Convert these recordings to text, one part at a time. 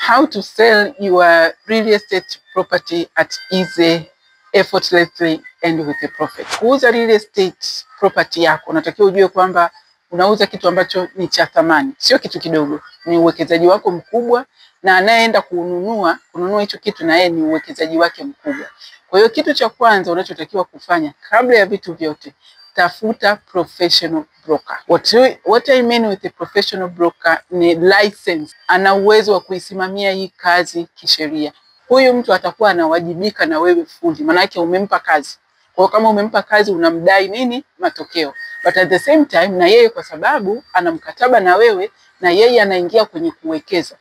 How to sell your real estate property at easy, effortlessly and with a profit. Kuuza real estate property yako, unatakiwa ujue kwamba unauza kitu ambacho ni cha thamani, sio kitu kidogo. Ni uwekezaji wako mkubwa, na anayeenda kununua hicho kitu na yeye ni uwekezaji wake mkubwa. Kwa hiyo kitu cha kwanza unachotakiwa kufanya kabla ya vitu vyote, tafuta professional broker. What I mean with a professional broker ni license. Ana uwezo wa kuisimamia hii kazi kisheria. Huyu mtu atakuwa anawajibika na wewe fundi, maana yake umempa kazi. Kwa kama umempa kazi unamdai nini? Matokeo. But at the same time na yeye, kwa sababu ana mkataba na wewe, na yeye anaingia kwenye kuwekeza.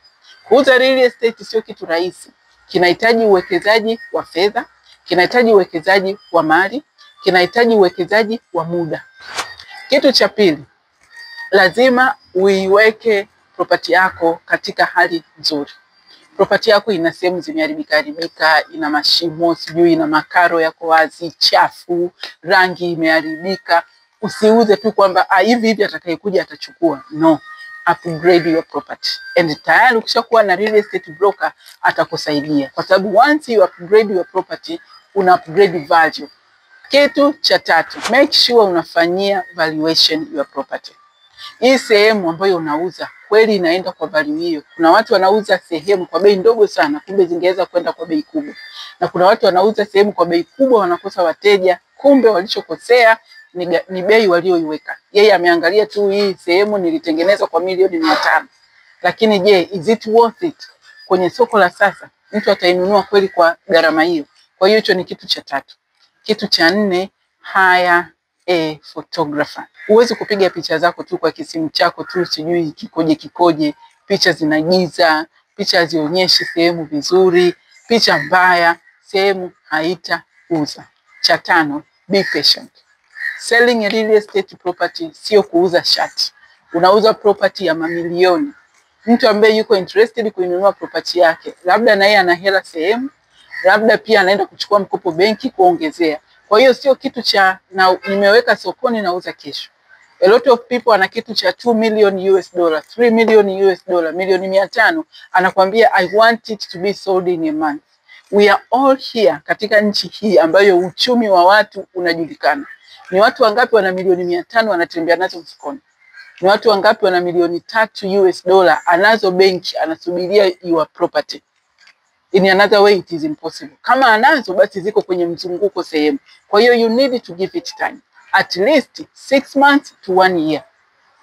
Kuuza real estate sio kitu rahisi. Kinahitaji uwekezaji wa fedha, kinahitaji uwekezaji wa mali, kinahitaji uwekezaji wa muda. Kitu cha pili, lazima uiweke property yako katika hali nzuri. Property yako ina sehemu zimeharibika, ina mashimo, sijui ina makaro yako wazi, chafu, rangi imeharibika. Usiuze tu kwamba hivi atakayekuja atachukua. No, upgrade your property. And tayari ukishakuwa na real estate broker atakusaidia, kwa sababu once you upgrade your property, una upgrade value. Kitu cha tatu, make sure unafanyia valuation your property. Hii sehemu ambayo unauza kweli inaenda kwa value hiyo. Kuna watu wanauza sehemu kwa bei ndogo sana, kumbe zingeweza kwenda kwa bei kubwa. Na kuna watu wanauza sehemu kwa bei kubwa, wanakosa wateja, kumbe walichokosea ni bei walioiweka. Yeye ameangalia tu hii sehemu nilitengeneza kwa milioni 500. Lakini je, is it worth it? Kwenye soko la sasa mtu atainunua kweli kwa gharama hiyo? Kwa hiyo hicho ni kitu cha tatu. Kitu cha nne, hire a photographer. Huwezi kupiga picha zako tu kwa kisimu chako tu, sijui kikoje. Picha zinagiza, picha hazionyeshi sehemu vizuri, picha mbaya, sehemu haitauza. Cha tano, be patient. Selling a real estate property sio kuuza shati. Unauza property ya mamilioni. Mtu ambaye yuko interested kuinunua property yake, labda na yeye ana hela sehemu, labda pia anaenda kuchukua mkopo benki kuongezea. Kwa hiyo sio kitu cha nimeweka sokoni nauza kesho. A lot of people ana kitu cha 2 million US dollar, 3 million US dollar, milioni 500, anakuambia I want it to be sold in a month. We are all here katika nchi hii ambayo uchumi wa watu unajulikana. Ni watu wangapi wana milioni 500 wanatembea nazo mfukoni? Ni watu wangapi wana milioni 3 US dollar anazo benki, anasubiria your property? In another way it is impossible. Kama anazo basi ziko kwenye mzunguko sehemu. Kwa hiyo you need to give it time. At least 6 months to 1 year.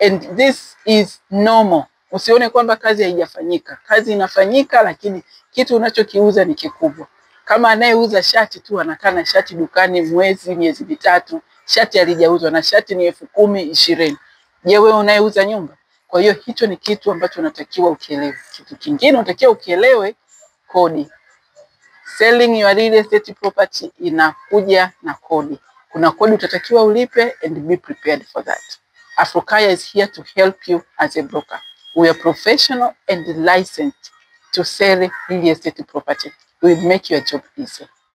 And this is normal. Usione kwamba kazi haijafanyika. Kazi inafanyika, lakini kitu unachokiuza ni kikubwa. Kama anayeuza shati tu anakaa na shati dukani miezi 3, shati halijauzwa na shati ni 10,000, 20. Je, wewe unayeuza nyumba? Kwa hiyo hicho ni kitu ambacho unatakiwa ukielewe. Kitu kingine unatakiwa ukielewe, kodi. Selling your real estate property inakuja na kodi. Kuna kodi utatakiwa ulipe, and be prepared for that. Afrokaya is here to help you as a broker. We are professional and licensed to sell real estate property. We will make your job easy.